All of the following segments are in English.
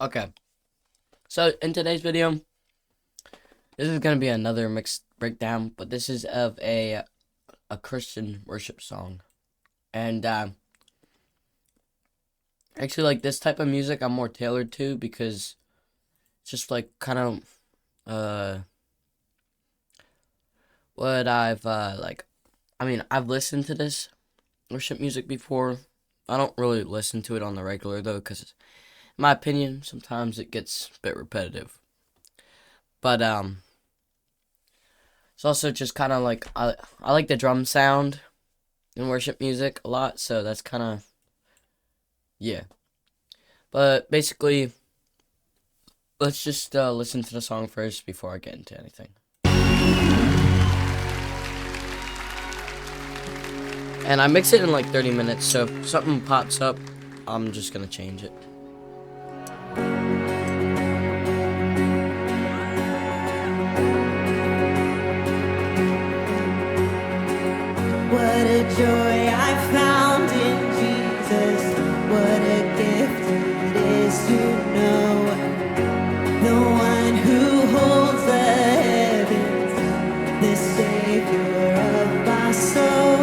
Okay, so in today's video, this is gonna be another mixed breakdown, but this is of a Christian worship song, and actually, like this type of music, I'm more tailored to because it's just like kind of what I've like. I mean, I've listened to this worship music before. I don't really listen to it on the regular though, because in my opinion, sometimes it gets a bit repetitive. But it's also just kind of like I like the drum sound in worship music a lot, so that's kind of yeah. But basically, let's just listen to the song first before I get into anything. And I mix it in like 30 minutes, so if something pops up, I'm just gonna change it. What a joy I found in Jesus. What a gift it is to know the one who holds the heavens, the Savior of my soul.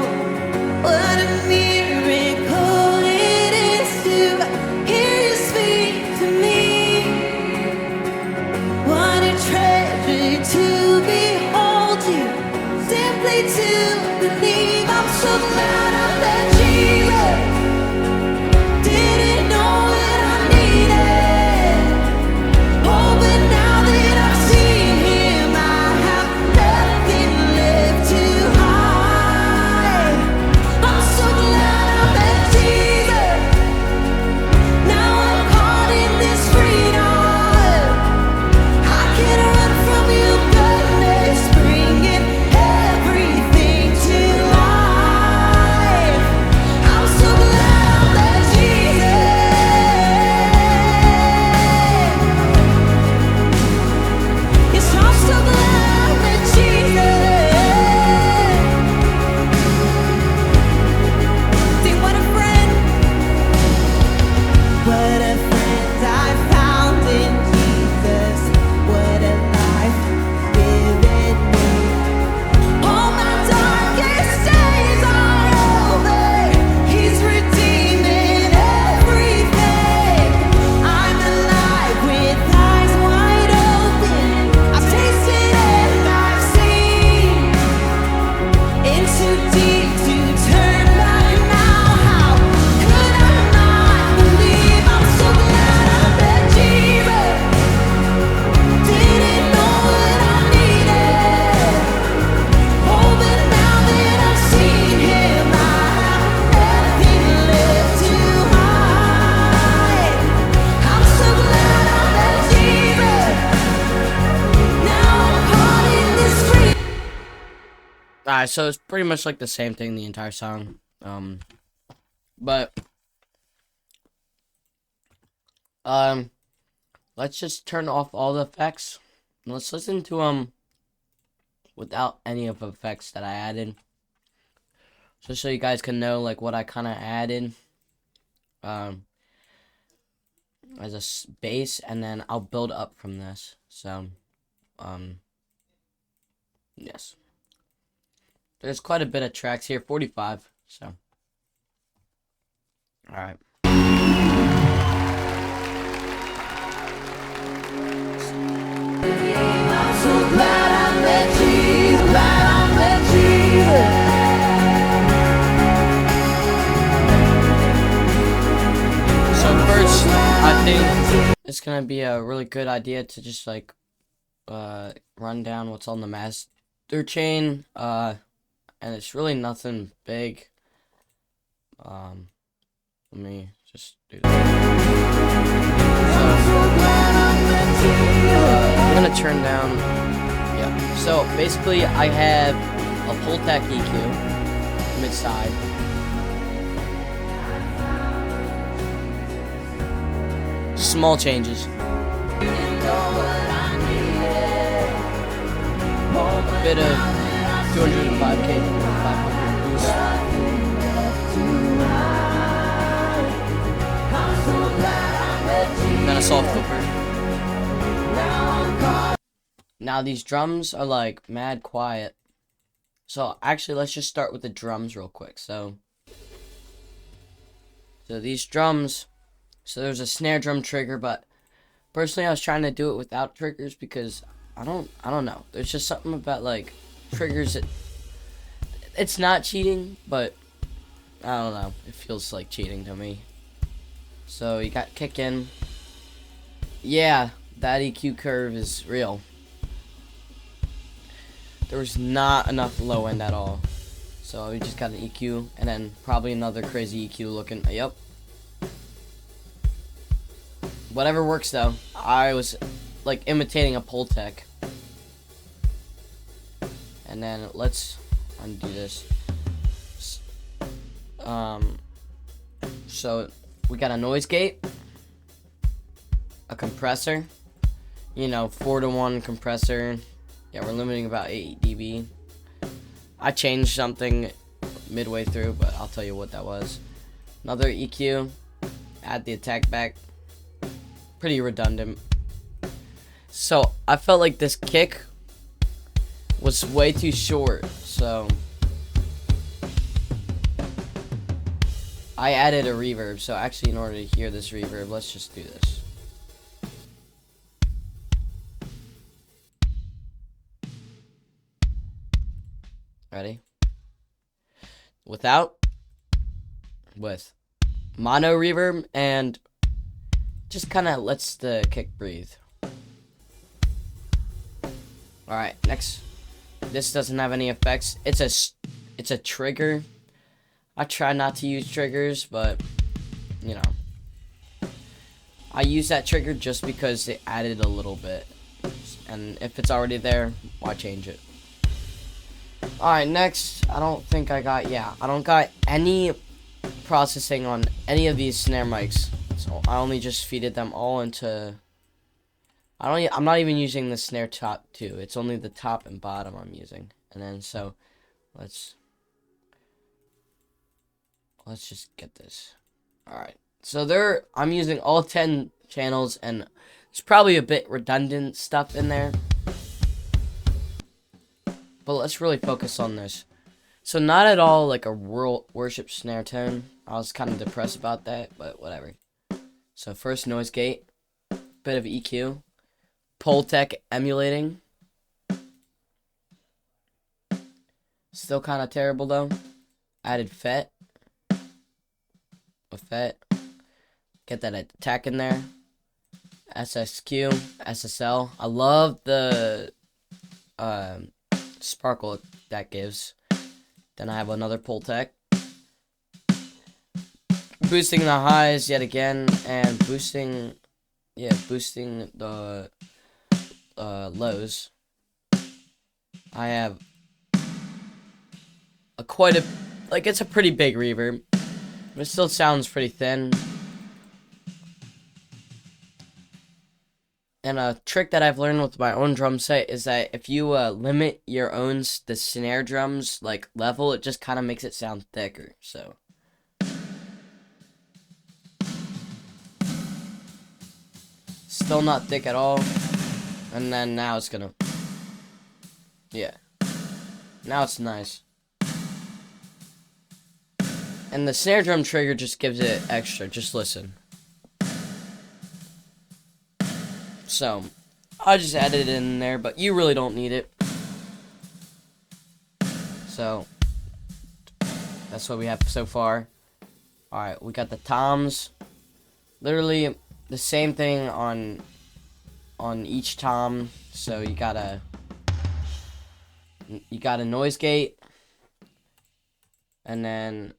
What a miracle it is to hear you speak to me. What a treasure to behold you, simply to believe. I'm so glad I met Jesus. Didn't know what I needed. Oh, but now that I've seen Him, I have nothing left to hide. I'm so glad I met Jesus. Now I'm caught in this freedom. I can run from Your goodness, bringing everything to life. I'm so glad I met Jesus. Yes, I'm so glad I met Jesus. Think what a friend. What a friend I found in Jesus. What a life given me. All my darkest days are over. He's redeeming everything. I'm alive with eyes wide open. I've tasted and I've seen. It's too deep to turn back now. How could I not believe? I'm so glad I met Jesus. Didn't know what I needed. Oh, but now that I've seen Him, I have nothing left to hide. I'm so glad I met Jesus. Now I'm caught in this free. Alright, so it's pretty much like the same thing the entire song. But let's just turn off all the effects. And let's listen to without any of the effects that I added. Just so you guys can know like what I kind of added as a base, and then I'll build up from this. So yes. There's quite a bit of tracks here, 45, so. Alright. I'm so glad I met Jesus. Glad I met Jesus. So first, I think it's gonna be a really good idea to just like, run down what's on the master chain, and it's really nothing big. Let me just do that. I'm gonna turn down, yeah. So basically I have a Pultec EQ, mid-side. Small changes. A bit of 205k, 500 boost. And then a soft flipper. Now these drums are like mad quiet. So actually let's just start with the drums real quick. So these drums, so there's a snare drum trigger, but personally I was trying to do it without triggers because I don't know. There's just something about like triggers that it's not cheating, but I don't know. It feels like cheating to me. So you got kick in. Yeah, that EQ curve is real. There was not enough low end at all. So we just got an EQ and then probably another crazy EQ looking. Yep. Whatever works though. I was like imitating a Pultec. And then let's undo this. So we got a noise gate, a compressor, you know, 4-to-1 compressor. Yeah, we're limiting about 8 dB. I changed something midway through, but I'll tell you what that was. Another EQ, add the attack back. Pretty redundant. So I felt like this kick was way too short, so I added a reverb. So actually, in order to hear this reverb, let's just do this. Ready? Without, with mono reverb, and just kind of lets the kick breathe. Alright, next. This doesn't have any effects. It's a trigger. I try not to use triggers, but you know, I use that trigger just because it added a little bit, and if it's already there, why change it? Alright, next, I don't got any processing on any of these snare mics, so I only just feeded them all into, I'm not even using the snare top too, it's only the top and bottom I'm using. And then, so, let's just get this. Alright, so I'm using all 10 channels, and there's probably a bit redundant stuff in there. But let's really focus on this. So not at all like a worship snare tone. I was kind of depressed about that, but whatever. So first noise gate, bit of EQ, Pultec emulating. Still kind of terrible though. Added FET. A FET. Get that attack in there. SSQ, SSL. I love the sparkle that gives. Then I have another Pultec. Boosting the highs yet again, and boosting the lows. I have it's a pretty big reverb, but it still sounds pretty thin. And a trick that I've learned with my own drum set is that if you limit your own the snare drums like level, it just kind of makes it sound thicker. So still not thick at all. And then now it's gonna, yeah, now it's nice. And the snare drum trigger just gives it extra. Just listen. So, I just added it in there, but you really don't need it. So, that's what we have so far. Alright, we got the toms. Literally the same thing on each tom. So you got a noise gate. And then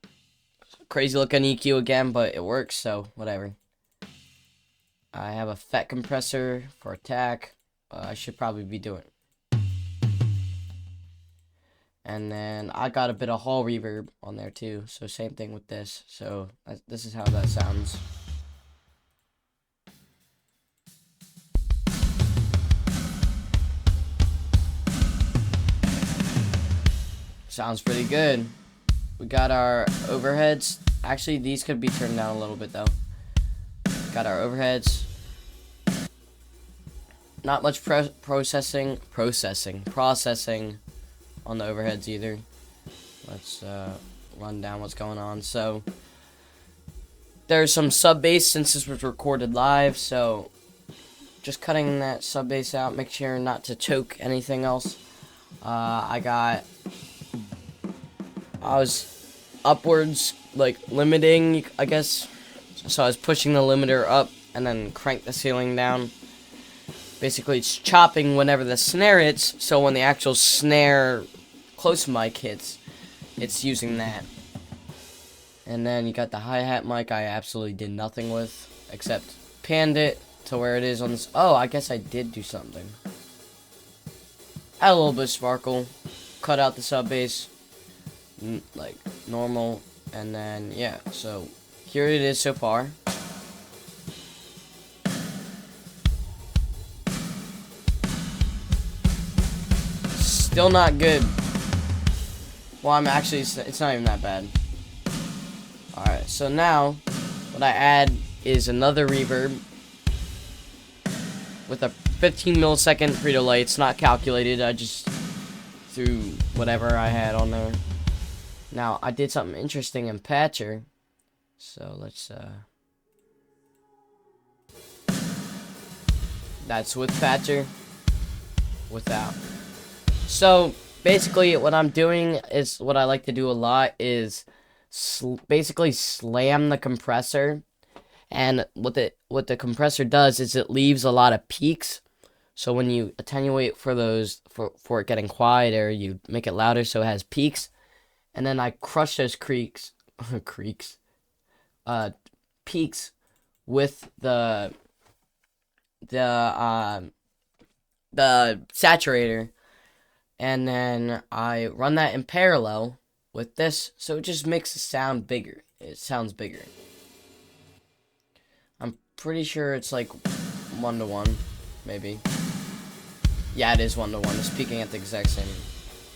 crazy looking EQ again, but it works, so whatever. I have a FET compressor for attack. I should probably be doing. And then I got a bit of hall reverb on there too. So same thing with this. So this is how that sounds. Sounds pretty good. We got our overheads. Actually, these could be turned down a little bit though. got our overheads. Not much processing on the overheads either. Let's run down what's going on. So there's some sub bass since this was recorded live, so just cutting that sub bass out, make sure not to choke anything else. I was upwards, like limiting, I guess. So I was pushing the limiter up and then crank the ceiling down. Basically, it's chopping whenever the snare hits, so when the actual snare close mic hits, it's using that. And then you got the hi-hat mic I absolutely did nothing with, except panned it to where it is on this. Oh, I guess I did do something. Add a little bit of sparkle, cut out the sub bass, like normal, and then, yeah, so here it is so far. Still not good. Well, I'm actually, it's not even that bad. Alright, so now, what I add is another reverb with a 15 millisecond pre-delay. It's not calculated, I just threw whatever I had on there. Now, I did something interesting in Patcher. So, let's, that's with Patcher. Without. So, basically, what I'm doing is, what I like to do a lot is basically slam the compressor. And what the compressor does is it leaves a lot of peaks. So when you attenuate for those, for it getting quieter, you make it louder so it has peaks. And then I crush those peaks with the saturator. And then I run that in parallel with this, so it just makes the sound bigger. It sounds bigger. I'm pretty sure it's like 1-to-1, maybe. Yeah, it is 1-to-1. It's peaking at the exact same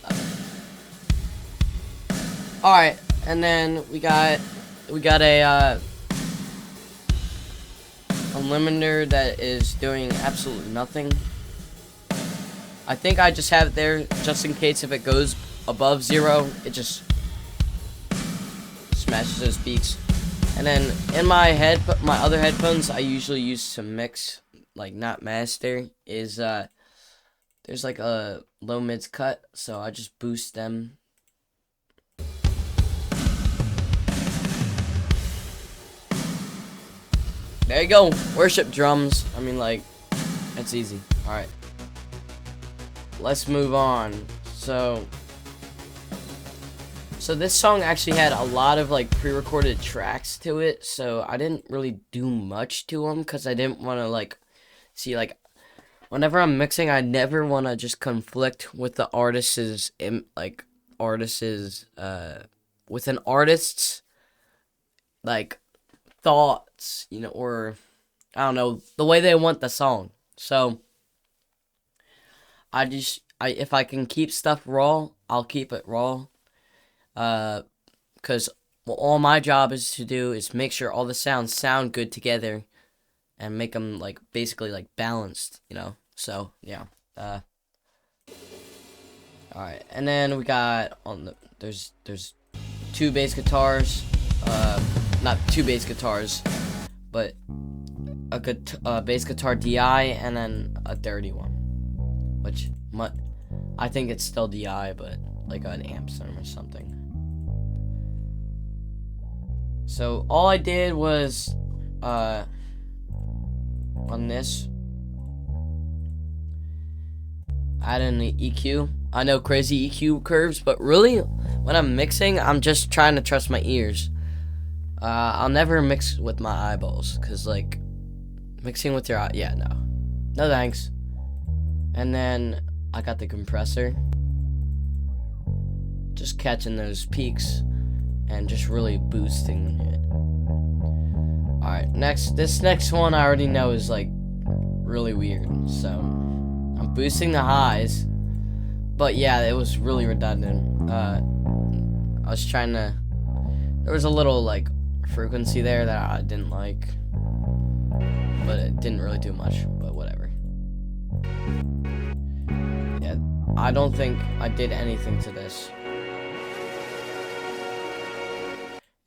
level. Alright, and then we got a limiter that is doing absolutely nothing. I think I just have it there just in case if it goes above 0, it just smashes those peaks. And then in my other headphones I usually use to mix, like not master, is there's like a low mids cut, so I just boost them. There you go, worship drums. I mean, like, that's easy. Alright. Let's move on. So this song actually had a lot of like pre-recorded tracks to it, so I didn't really do much to them because I didn't want to like see, like, whenever I'm mixing, I never want to just conflict with the artist's with an artist's like thoughts, you know, or I don't know, the way they want the song. So if I can keep stuff raw, I'll keep it raw. Because all my job is to do is make sure all the sounds sound good together and make them like basically like balanced, you know. So yeah. Alright, and then we got there's 2 bass guitars, not 2 bass guitars, but a bass guitar DI and then a dirty one, which I think it's still DI, but like an amp or something. So all I did was on this add in the EQ. I know, crazy EQ curves, but really when I'm mixing, I'm just trying to trust my ears. I'll never mix with my eyeballs, cause like mixing with your eye, yeah, no thanks. And then I got the compressor, just catching those peaks and just really boosting it. Alright, this next one I already know is like really weird, so I'm boosting the highs, but yeah, it was really redundant. I was trying to, there was a little like frequency there that I didn't like. but it didn't really do much, but whatever. Yeah, I don't think I did anything to this.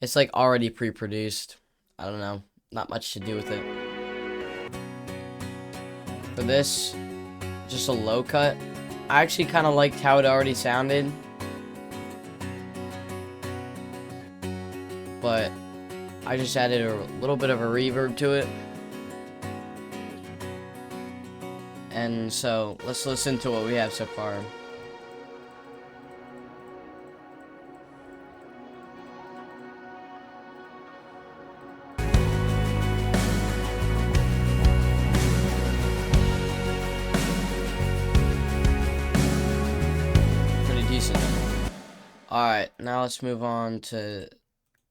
It's like already pre-produced. I don't know, not much to do with it. For this, just a low cut. I actually kind of liked how it already sounded, but I just added a little bit of a reverb to it. And so let's listen to what we have so far. Pretty decent. Alright, now let's move on to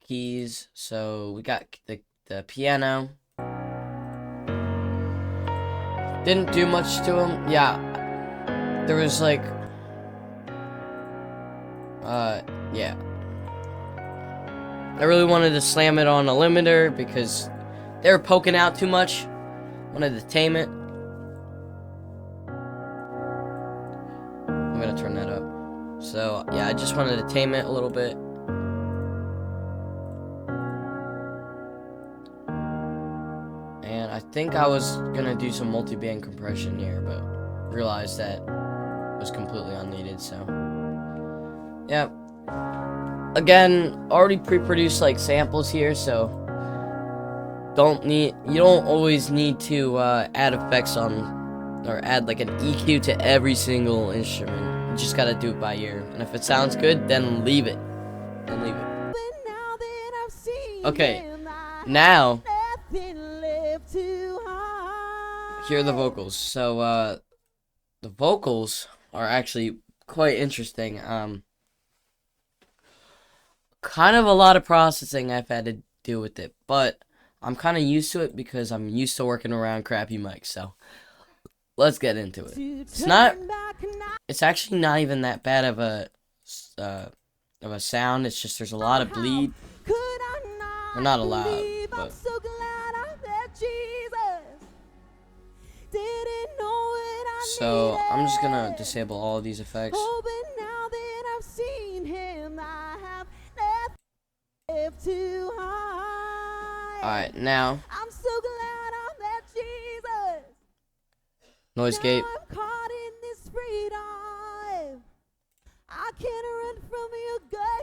keys. So we got the piano. Didn't do much to him. Yeah, there was like yeah, I really wanted to slam it on a limiter because they were poking out too much. Wanted to tame it. I'm gonna turn that up. So yeah, I just wanted to tame it a little bit. And I think I was gonna do some multi-band compression here, but realized that was completely unneeded, so yeah. Again, already pre-produced like samples here, so you don't always need to add effects on, or add like an EQ to every single instrument. You just gotta do it by ear, and if it sounds good, then leave it. Okay, now here are the vocals. So the vocals are actually quite interesting. Kind of a lot of processing I've had to do with it, but I'm kind of used to it because I'm used to working around crappy mics. So let's get into it. It's actually not even that bad of a sound. It's just there's a lot of bleed. Or not a lot, but so I'm just gonna disable all of these effects. Alright, now noise gate.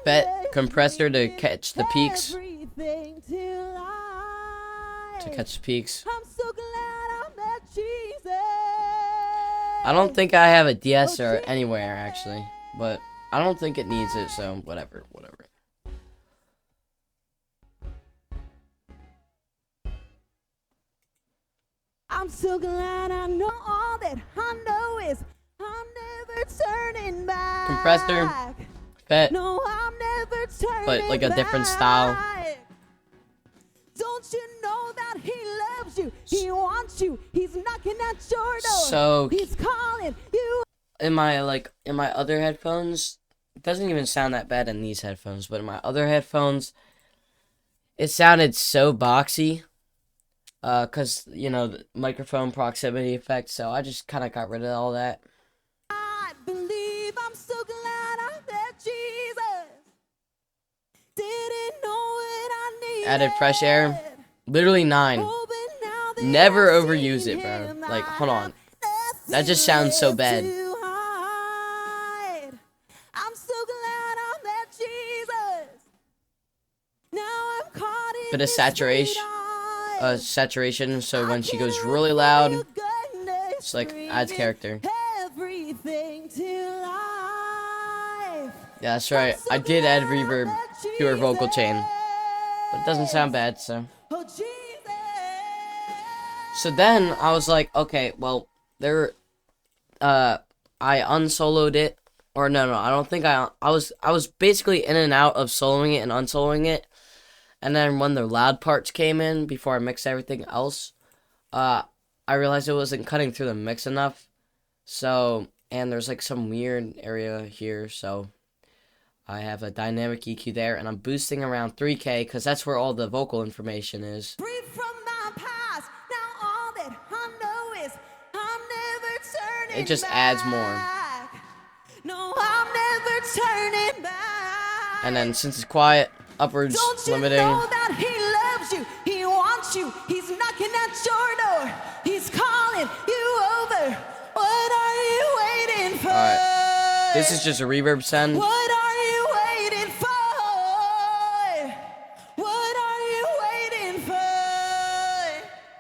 Bet compressor to catch the peaks. I don't think I have a de-esser anywhere actually, but I don't think it needs it, so whatever. I'm so glad I know all that I know is I'm never turning back. Compressor, bet, No, I'm never turning but like a different style. back. Don't you know that he loves you? He wants you. He's knocking at your door. So He's calling you. in my other headphones, it doesn't even sound that bad in these headphones, but in my other headphones, it sounded so boxy. Cause you know the microphone proximity effect, so I just kind of got rid of all that. I believe I'm so glad I met Jesus. Didn't know what I needed. Added fresh air, literally 9. Oh, but now that Never I've overuse seen it, bro. him, Like, I hold on. have That just sounds so bad. nothing to hide. I'm so glad I met Jesus. Now I'm caught in Bit of this saturation, freedom. saturation. So when she goes I really can't loud, run from your goodness, it's like adds character. everything to life. Yeah, that's right. I did add reverb to her vocal chain, but it doesn't sound bad. So then I was like, okay, well, I unsoloed it, or no, I don't think I was basically in and out of soloing it and unsoloing it, and then when the loud parts came in before I mixed everything else, I realized it wasn't cutting through the mix enough. So, and there's like some weird area here, so I have a dynamic EQ there, and I'm boosting around 3K because that's where all the vocal information is. Free from my past, now all it just adds more. No, I'm never turning back. And then since it's quiet, upwards Don't you limiting. know that he loves you? He wants you. He's knocking at your door. He's calling you over. What are you waiting for? Alright. This is just a reverb send. What are you waiting for? What are you waiting for?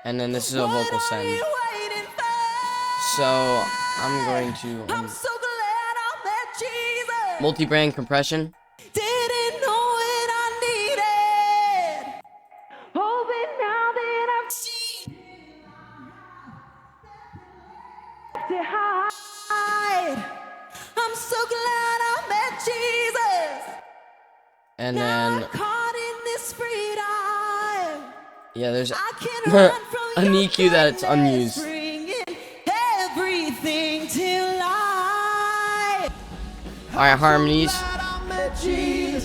And then this is a vocal What are send. you waiting for? So I'm going to I'm so glad I met Jesus. multi-brand compression. Didn't know what I needed. Oh, but now that I've seen to hide, I'm so glad I met Jesus. And Now then I'm caught in this freedom. yeah, there's I can run from an your EQ that it's goodness, unused. bringing everything to life. Alright, harmonies. I met Jesus.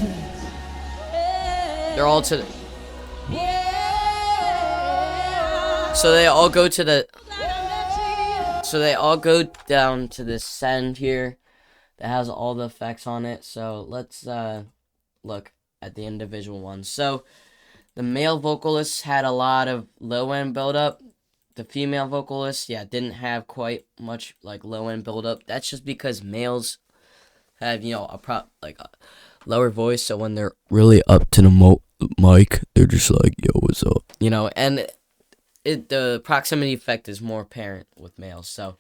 They're all to Yeah. so they all go to the so they all go down to this send here that has all the effects on it. So let's look at the individual ones. So the male vocalist had a lot of low end buildup. The female vocalist, yeah, didn't have quite much like low end buildup. That's just because males have, you know, a lower voice, so when they're really up to the mic, they're just like, yo, what's up? You know, and the proximity effect is more apparent with males, so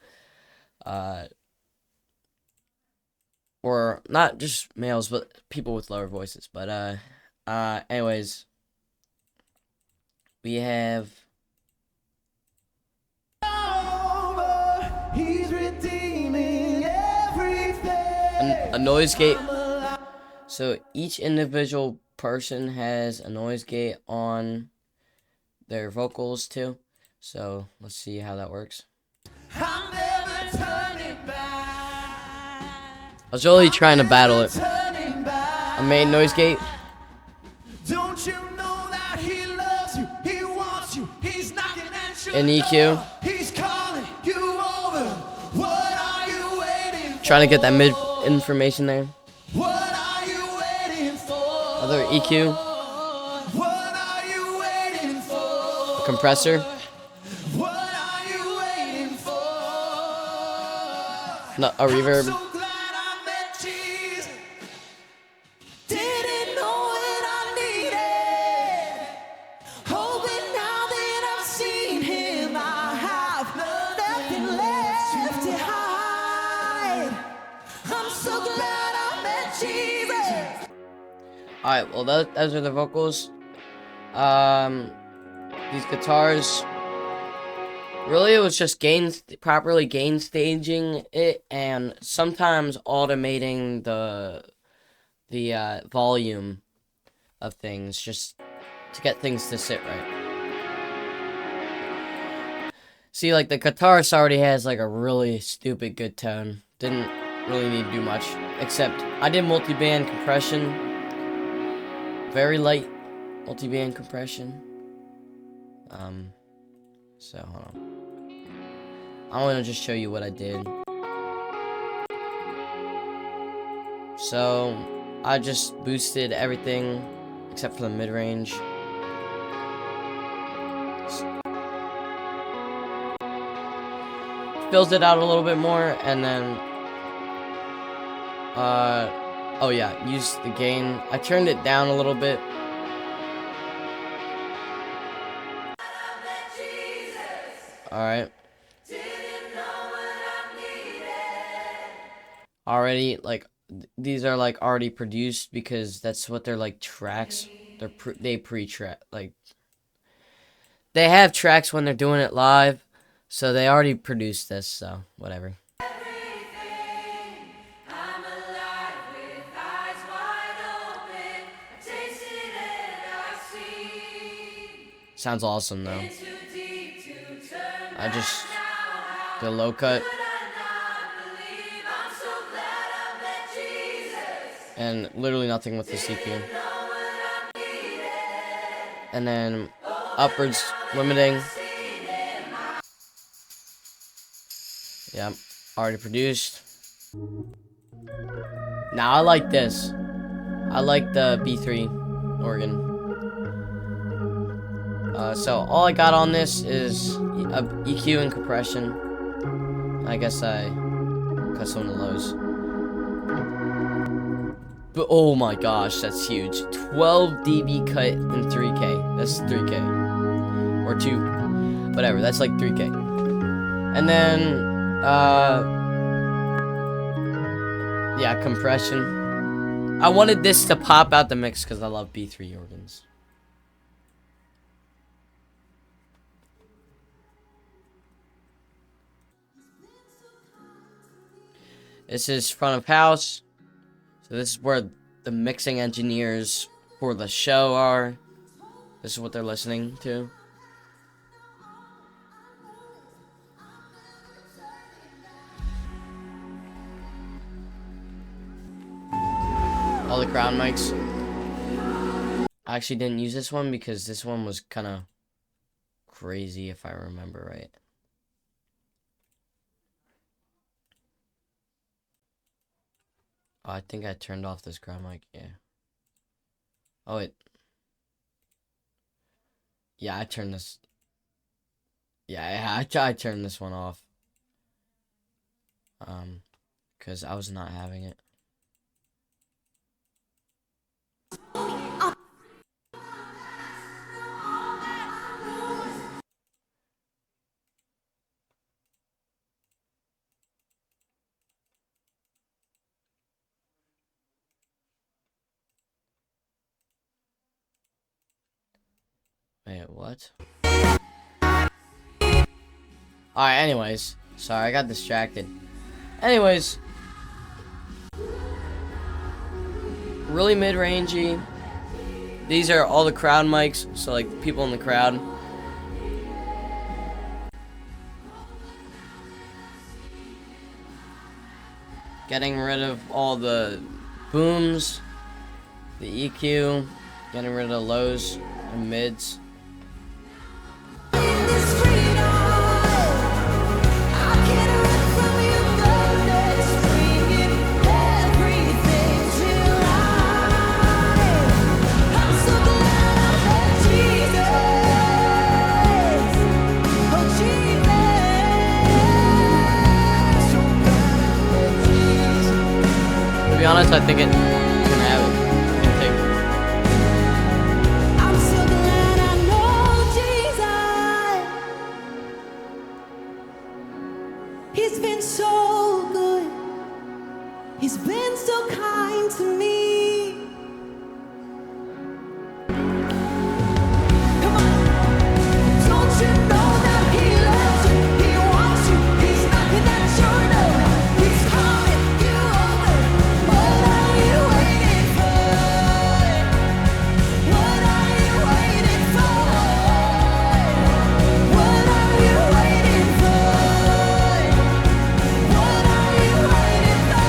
or not just males, but people with lower voices. But anyways, we have He's redeeming everything. a noise gate. So each individual person has a noise gate on their vocals too. So let's see how that works. I'm never turning back. I was really trying to battle it. Turning back. A main noise gate, Don't you know that he loves you? He wants you. He's knocking at your an door. EQ, He's calling you over. What are you waiting for? trying to get that mid information there. What are you waiting for? Other EQ, What are you waiting for? a compressor, What are you waiting for? a reverb, So glad I met Jesus. Didn't know what I needed. Hoping now that I've seen him, I have nothing left to hide. I'm so glad I met Jesus. Alright, well those are the vocals. These guitars, really it was just properly gain staging it, and sometimes automating the volume of things just to get things to sit right. See, like the guitarist already has like a really stupid good tone. Didn't really need to do much, except I did multi-band compression. Very light multi-band compression. So hold on. I want to just show you what I did. So I just boosted everything except for the mid-range. Fills it out a little bit more, and then oh yeah, use the gain. I turned it down a little bit. Alright. Already, like, these are like already produced because that's what they're like tracks. They pre-track, like, they have tracks when they're doing it live, so they already produced this, so whatever. Sounds awesome though. The low cut. And literally nothing with the CQ. And then upwards limiting. Yeah. already produced. Now I like this. I like the B3 organ. So all I got on this is EQ and compression. I guess I cut some of the lows. But oh my gosh, that's huge. 12 dB cut in 3K. That's 3K. Or 2. Whatever, that's like 3K. And then, yeah, compression. I wanted this to pop out the mix because I love B3 organs. This is front of house. So this is where the mixing engineers for the show are. This is what they're listening to. All the crowd mics. I actually didn't use this one because this one was kind of crazy if I remember right. Oh, I think I turned off this crowd mic, yeah. Oh, wait. Yeah, I turned this. Yeah, I turned this one off. Because I was not having it. Wait, what? Alright, anyways. Sorry, I got distracted. Anyways. Really mid-rangey. These are all the crowd mics, so like people in the crowd. Getting rid of all the booms, the EQ, getting rid of the lows and mids. To be honest, I think it can have it. I think. I'm so glad I know Jesus. He's been so good. He's been so kind to me. Come on. Don't you know that he loves you? He wants you. He's knocking at your door. He's calling you over. What are you waiting for? What are you waiting for? What are you waiting for? What are you waiting for?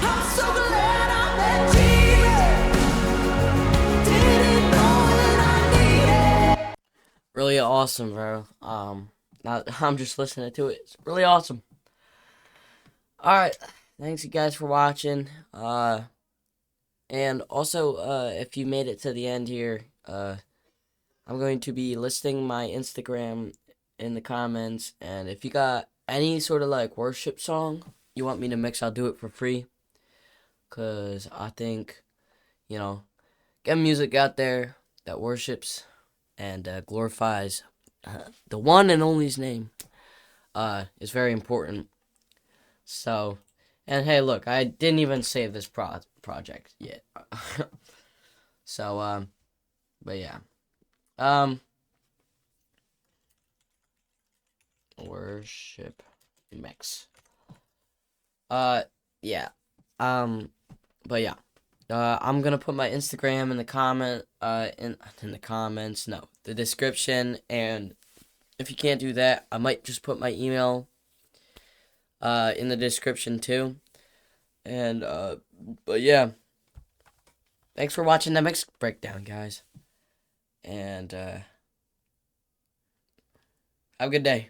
I'm so glad I met Jesus. Didn't know that I needed. Really awesome, bro. I'm just listening to it. It's really awesome. Alright. Thanks you guys for watching. And also, if you made it to the end here, I'm going to be listing my Instagram in the comments. And if you got any sort of like worship song you want me to mix, I'll do it for free. Because I think, you know, getting music out there that worships and glorifies the one and only's name is very important. So, and hey, look, I didn't even save this project yet. So, but yeah. Worship mix. Yeah. But yeah. I'm gonna put my Instagram in the comment, in the comments, no, the description, and if you can't do that, I might just put my email, in the description too, and, but yeah, thanks for watching the mix breakdown, guys, and, have a good day.